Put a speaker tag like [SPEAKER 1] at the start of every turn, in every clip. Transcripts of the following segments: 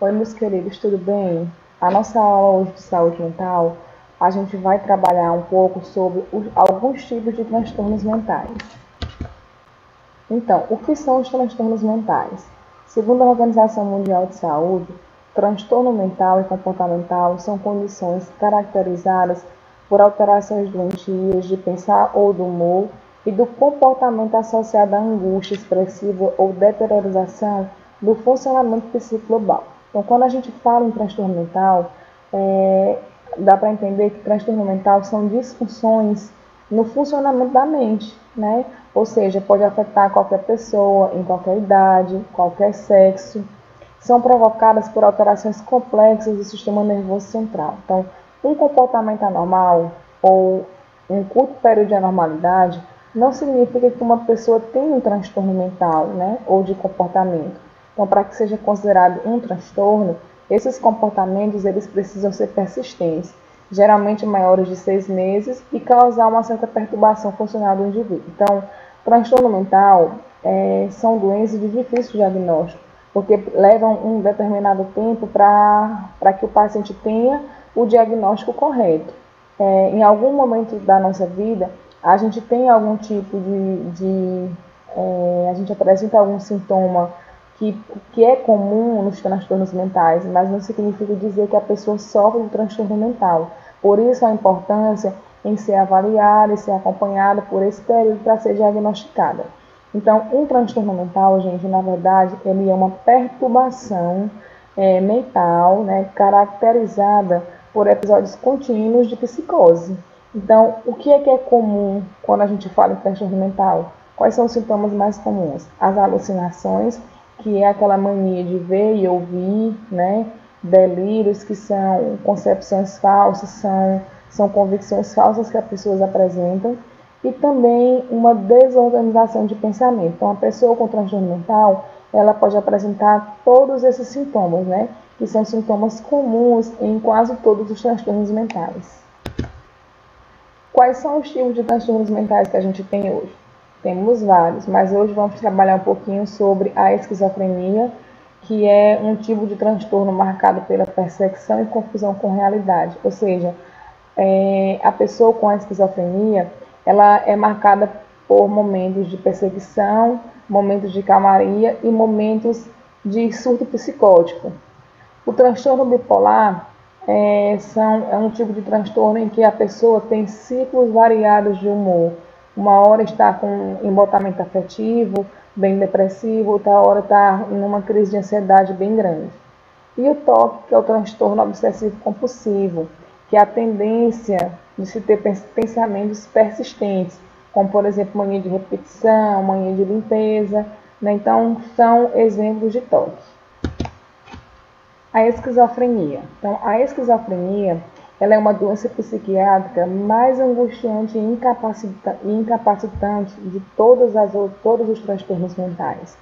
[SPEAKER 1] Oi, meus queridos, tudo bem? A nossa aula hoje de saúde mental, a gente vai trabalhar um pouco sobre alguns tipos de transtornos mentais. Então, o que são os transtornos mentais? Segundo a Organização Mundial de Saúde, transtorno mental e comportamental são condições caracterizadas por alterações doentias de pensar ou do humor e do comportamento associado à angústia expressiva ou deteriorização do funcionamento psíquico global. Então, quando a gente fala em transtorno mental, dá para entender que transtorno mental são disfunções no funcionamento da mente, né? Ou seja, pode afetar qualquer pessoa, em qualquer idade, qualquer sexo. São provocadas por alterações complexas do sistema nervoso central. Então, um comportamento anormal ou um curto período de anormalidade não significa que uma pessoa tem um transtorno mental, né? Ou de comportamento. Então, para que seja considerado um transtorno, esses comportamentos eles precisam ser persistentes, geralmente maiores de 6 meses, e causar uma certa perturbação funcional do indivíduo. Então, transtorno mental são doenças de difícil diagnóstico, porque levam um determinado tempo para que o paciente tenha o diagnóstico correto. Em algum momento da nossa vida, a gente tem algum tipo a gente apresenta algum sintoma que é comum nos transtornos mentais, mas não significa dizer que a pessoa sofre de transtorno mental. Por isso a importância em ser avaliada e ser acompanhada por esse período para ser diagnosticada. Então, um transtorno mental, gente, na verdade, ele é uma perturbação mental, né, caracterizada por episódios contínuos de psicose. Então, o que é comum quando a gente fala em transtorno mental? Quais são os sintomas mais comuns? As alucinações, que é aquela mania de ver e ouvir, né? Delírios, que são concepções falsas, são convicções falsas que as pessoas apresentam, e também uma desorganização de pensamento. Então, a pessoa com transtorno mental, ela pode apresentar todos esses sintomas, né? Que são sintomas comuns em quase todos os transtornos mentais. Quais são os tipos de transtornos mentais que a gente tem hoje? Temos vários, mas hoje vamos trabalhar um pouquinho sobre a esquizofrenia, que é um tipo de transtorno marcado pela percepção e confusão com realidade. Ou seja, a pessoa com a esquizofrenia, ela é marcada por momentos de perseguição, momentos de calmaria e momentos de surto psicótico. O transtorno bipolar é um tipo de transtorno em que a pessoa tem ciclos variados de humor. Uma hora está com embotamento afetivo, bem depressivo, outra hora está em uma crise de ansiedade bem grande. E o TOC, que é o transtorno obsessivo compulsivo, que é a tendência de se ter pensamentos persistentes, como, por exemplo, mania de repetição, mania de limpeza, né? Então, são exemplos de TOC. A esquizofrenia. Então, a esquizofrenia ela é uma doença psiquiátrica mais angustiante e incapacitante de todos os transtornos mentais.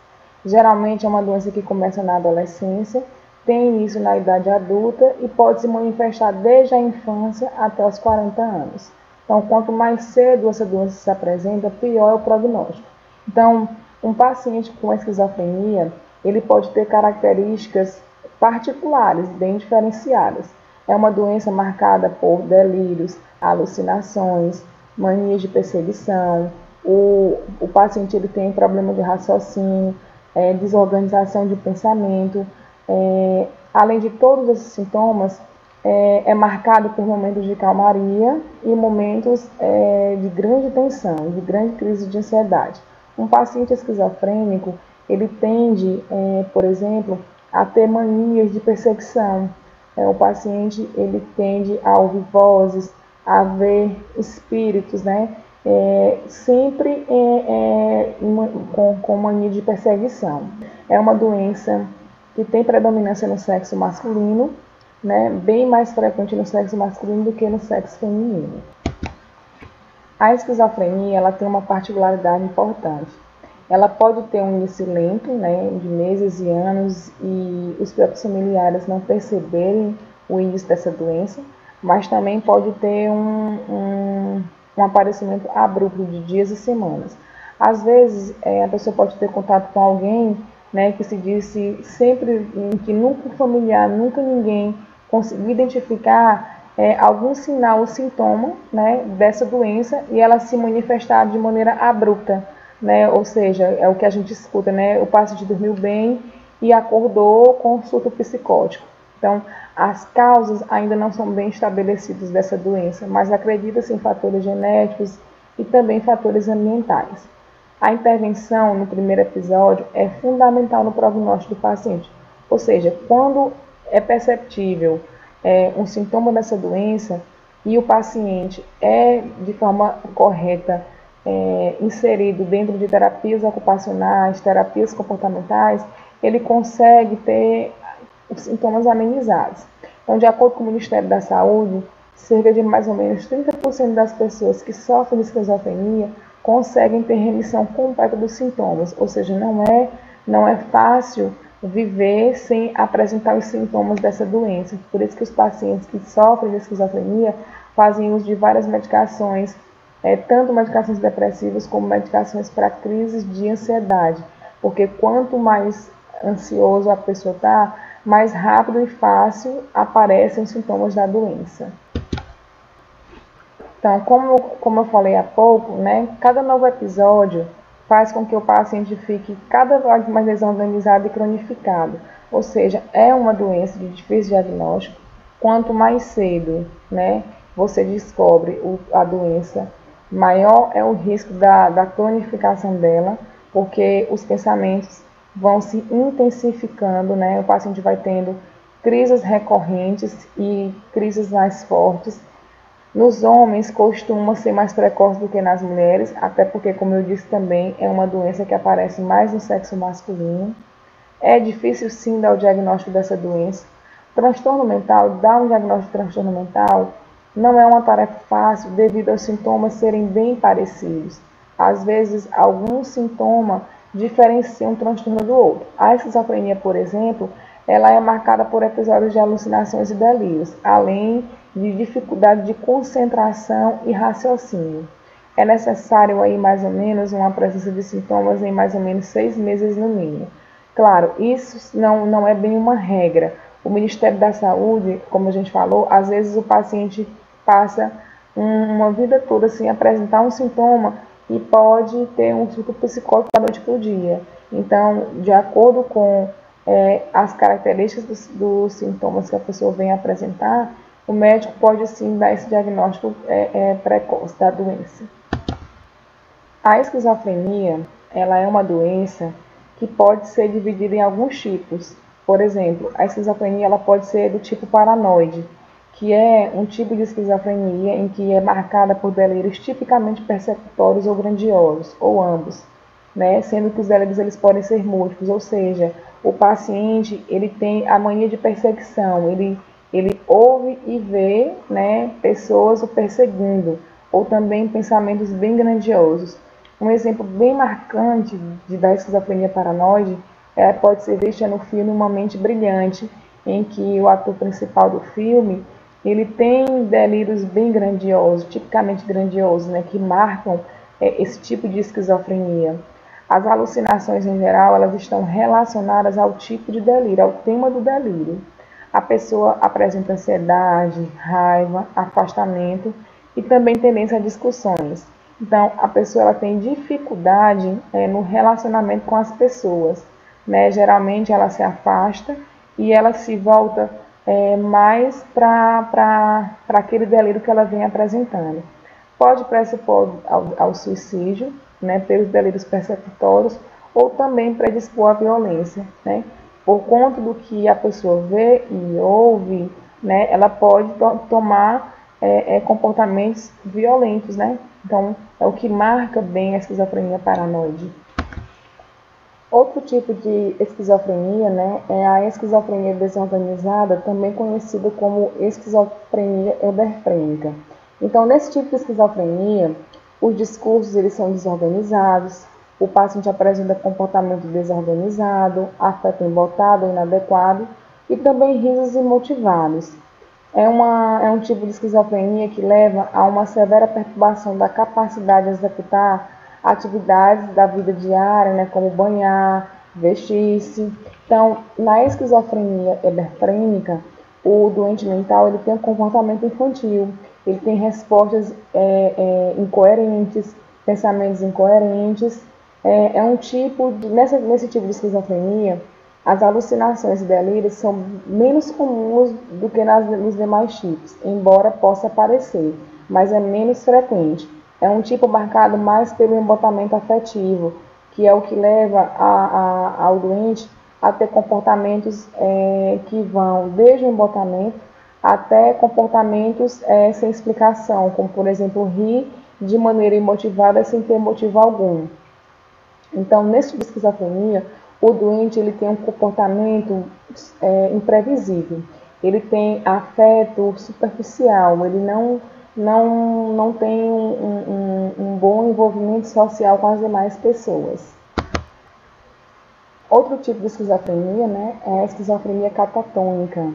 [SPEAKER 1] Geralmente é uma doença que começa na adolescência, tem início na idade adulta e pode se manifestar desde a infância até os 40 anos. Então, quanto mais cedo essa doença se apresenta, pior é o prognóstico. Então, um paciente com esquizofrenia, ele pode ter características particulares, bem diferenciadas. É uma doença marcada por delírios, alucinações, manias de perseguição. O paciente ele tem problema de raciocínio, desorganização de pensamento. Além de todos esses sintomas, é marcado por momentos de calmaria e momentos de grande tensão, de grande crise de ansiedade. Um paciente esquizofrênico, ele tende, por exemplo, a ter manias de perseguição. O paciente ele tende a ouvir vozes, a ver espíritos, né? Sempre com mania de perseguição. É uma doença que tem predominância no sexo masculino, né? Bem mais frequente no sexo masculino do que no sexo feminino. A esquizofrenia ela tem uma particularidade importante. Ela pode ter um início lento, né, de meses e anos, e os próprios familiares não perceberem o início dessa doença, mas também pode ter um aparecimento abrupto de dias e semanas. Às vezes, a pessoa pode ter contato com alguém né, que se disse sempre que nunca o familiar, nunca ninguém conseguiu identificar algum sinal ou sintoma, né, dessa doença e ela se manifestar de maneira abrupta, né, ou seja, é o que a gente escuta, né, o paciente dormiu bem e acordou com surto psicótico. Então, as causas ainda não são bem estabelecidas dessa doença, mas acredita-se em fatores genéticos e também fatores ambientais. A intervenção no primeiro episódio é fundamental no prognóstico do paciente, ou seja, quando é perceptível um sintoma dessa doença e o paciente é de forma correta inserido dentro de terapias ocupacionais, terapias comportamentais, ele consegue ter os sintomas amenizados. Então, de acordo com o Ministério da Saúde, cerca de mais ou menos 30% das pessoas que sofrem de esquizofrenia conseguem ter remissão completa dos sintomas, ou seja, não é fácil viver sem apresentar os sintomas dessa doença. Por isso que os pacientes que sofrem de esquizofrenia fazem uso de várias medicações, tanto medicações depressivas como medicações para crises de ansiedade, porque quanto mais ansioso a pessoa está, mais rápido e fácil aparecem os sintomas da doença. Então, como eu falei há pouco, né, cada novo episódio faz com que o paciente fique cada vez mais desorganizado e cronificado. Ou seja, é uma doença de difícil diagnóstico. Quanto mais cedo, né, você descobre a doença, maior é o risco da cronificação dela, porque os pensamentos vão se intensificando, né, o paciente vai tendo crises recorrentes e crises mais fortes. Nos homens costuma ser mais precoce do que nas mulheres, até porque, como eu disse também, é uma doença que aparece mais no sexo masculino. É difícil sim dar o diagnóstico dessa doença. Transtorno mental, dar um diagnóstico de transtorno mental não é uma tarefa fácil devido aos sintomas serem bem parecidos. Às vezes, algum sintoma diferencia um transtorno do outro. A esquizofrenia, por exemplo, ela é marcada por episódios de alucinações e delírios, além de dificuldade de concentração e raciocínio. É necessário aí mais ou menos uma presença de sintomas em mais ou menos 6 meses no mínimo. Claro, isso não é bem uma regra. O Ministério da Saúde, como a gente falou, às vezes o paciente passa uma vida toda sem apresentar um sintoma e pode ter um surto psicótico da noite para o dia. Então, de acordo com as características dos sintomas que a pessoa vem apresentar, o médico pode sim dar esse diagnóstico precoce da doença. A esquizofrenia, ela é uma doença que pode ser dividida em alguns tipos. Por exemplo, a esquizofrenia ela pode ser do tipo paranoide, que é um tipo de esquizofrenia em que é marcada por delírios tipicamente persecutórios ou grandiosos, ou ambos, né? Sendo que os delírios eles podem ser múltiplos, ou seja, o paciente ele tem a mania de perseguição, ele ouve e vê, né, pessoas o perseguindo, ou também pensamentos bem grandiosos. Um exemplo bem marcante da esquizofrenia paranoide pode ser visto no filme Uma Mente Brilhante, em que o ator principal do filme ele tem delírios bem grandiosos, tipicamente grandiosos, né, que marcam esse tipo de esquizofrenia. As alucinações, em geral, elas estão relacionadas ao tipo de delírio, ao tema do delírio. A pessoa apresenta ansiedade, raiva, afastamento e também tendência a discussões. Então, a pessoa ela tem dificuldade no relacionamento com as pessoas, né? Geralmente, ela se afasta e ela se volta mais para aquele delírio que ela vem apresentando. Pode predispor ao suicídio, né, pelos delírios persecutórios, ou também predispor à violência, né? Por conta do que a pessoa vê e ouve, né, ela pode tomar comportamentos violentos, né? Então, é o que marca bem a esquizofrenia paranoide. Outro tipo de esquizofrenia, né, é a esquizofrenia desorganizada, também conhecida como esquizofrenia euderfrênica. Então, nesse tipo de esquizofrenia, os discursos eles são desorganizados, o paciente apresenta comportamento desorganizado, afeto embotado ou inadequado e também risos imotivados. É um tipo de esquizofrenia que leva a uma severa perturbação da capacidade de executar atividades da vida diária, né, como banhar, vestir-se. Então, na esquizofrenia hebefrênica, o doente mental ele tem um comportamento infantil, ele tem respostas incoerentes, pensamentos incoerentes. Nesse tipo de esquizofrenia, as alucinações e delírios são menos comuns do que nos demais tipos, embora possa parecer, mas é menos frequente. É um tipo marcado mais pelo embotamento afetivo, que é o que leva ao doente a ter comportamentos que vão desde o embotamento até comportamentos sem explicação, como por exemplo rir de maneira imotivada sem ter motivo algum. Então, nesse tipo de esquizofrenia, o doente ele tem um comportamento imprevisível, ele tem afeto superficial, ele não tem um bom envolvimento social com as demais pessoas. Outro tipo de esquizofrenia, né, é a esquizofrenia catatônica.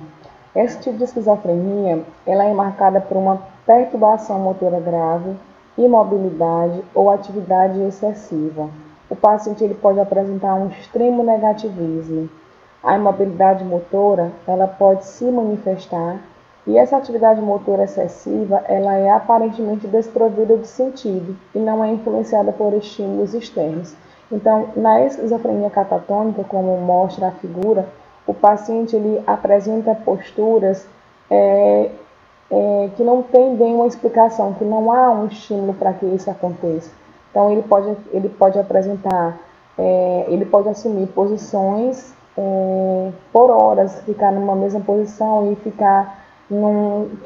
[SPEAKER 1] Esse tipo de esquizofrenia ela é marcada por uma perturbação motora grave, imobilidade ou atividade excessiva. O paciente ele pode apresentar um extremo negativismo. A imobilidade motora ela pode se manifestar e essa atividade motora excessiva ela é aparentemente desprovida de sentido e não é influenciada por estímulos externos. Então, na esquizofrenia catatônica, como mostra a figura, o paciente ele apresenta posturas que não tem bem uma explicação, que não há um estímulo para que isso aconteça. Então, ele pode apresentar, ele pode assumir posições por horas, ficar numa mesma posição e ficar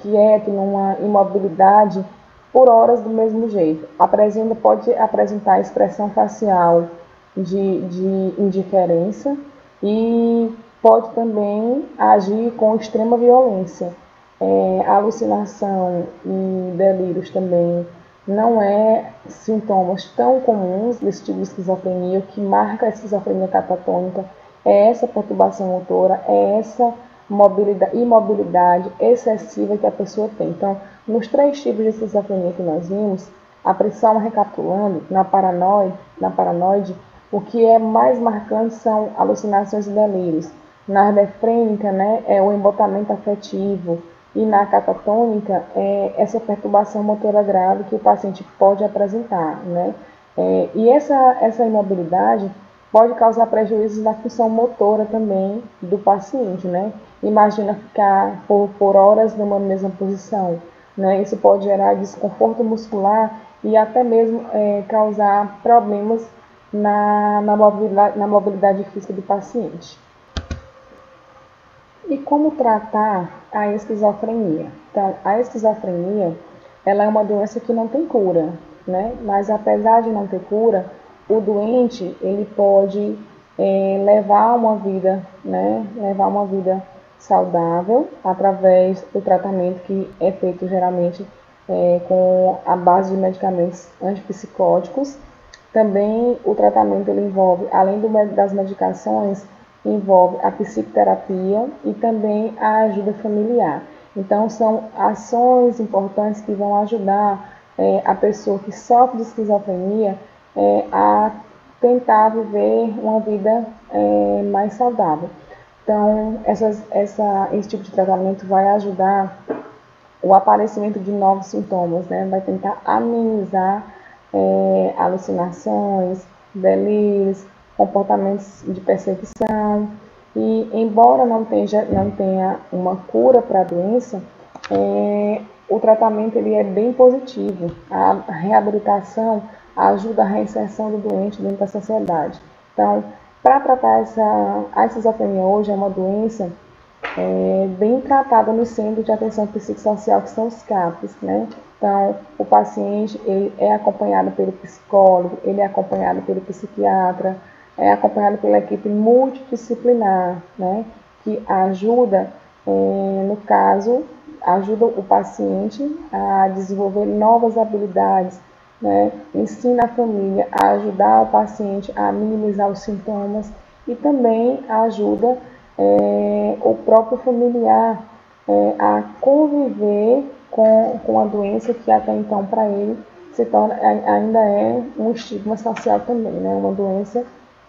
[SPEAKER 1] quieto, numa imobilidade por horas do mesmo jeito. Pode apresentar expressão facial de indiferença e pode também agir com extrema violência. Alucinação e delírios também não é sintomas tão comuns desse tipo de esquizofrenia. O que marca a esquizofrenia catatônica é essa perturbação motora, é essa imobilidade excessiva que a pessoa tem. Então, nos 3 tipos de esquizofrenia que nós vimos, recapitulando, na paranoide, o que é mais marcante são alucinações e delírios. Na hebefrênica, né, é o embotamento afetivo, e na catatônica é essa perturbação motora grave que o paciente pode apresentar, né? E essa imobilidade pode causar prejuízos na função motora também do paciente, né? Imagina ficar por horas numa mesma posição, né? Isso pode gerar desconforto muscular e até mesmo causar problemas na mobilidade física do paciente. E como tratar a esquizofrenia? Então, a esquizofrenia ela é uma doença que não tem cura, né? Mas apesar de não ter cura, o doente ele pode levar uma vida, né? Levar uma vida saudável através do tratamento que é feito geralmente com a base de medicamentos antipsicóticos. Também o tratamento ele envolve, além das medicações, envolve a psicoterapia e também a ajuda familiar. Então, são ações importantes que vão ajudar a pessoa que sofre de esquizofrenia a tentar viver uma vida mais saudável. Então, esse tipo de tratamento vai ajudar o aparecimento de novos sintomas, né? Vai tentar amenizar alucinações, delírios, comportamentos de perseguição. E, embora não tenha uma cura para a doença, o tratamento ele é bem positivo. A reabilitação ajuda a reinserção do doente dentro da sociedade. Então, para tratar a esquizofrenia hoje é uma doença bem tratada nos centros de atenção psicossocial, que são os CAPs, né? Então, o paciente ele é acompanhado pelo psicólogo, ele é acompanhado pelo psiquiatra, é acompanhado pela equipe multidisciplinar, né? Que ajuda, no caso, ajuda o paciente a desenvolver novas habilidades, né? Ensina a família a ajudar o paciente a minimizar os sintomas e também ajuda o próprio familiar a conviver com a doença que até então para ele ainda é um estigma social também, né? Uma doença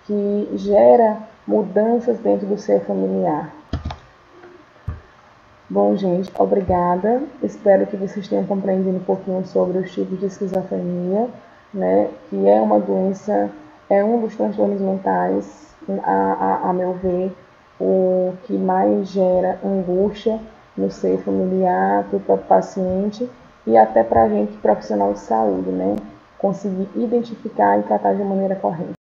[SPEAKER 1] que gera mudanças dentro do ser familiar. Bom, gente, obrigada. Espero que vocês tenham compreendido um pouquinho sobre os tipos de esquizofrenia, né? Que é uma doença, é um dos transtornos mentais, a meu ver, o que mais gera angústia no seio familiar, para o próprio paciente e até para a gente, profissional de saúde, né? Conseguir identificar e tratar de maneira correta.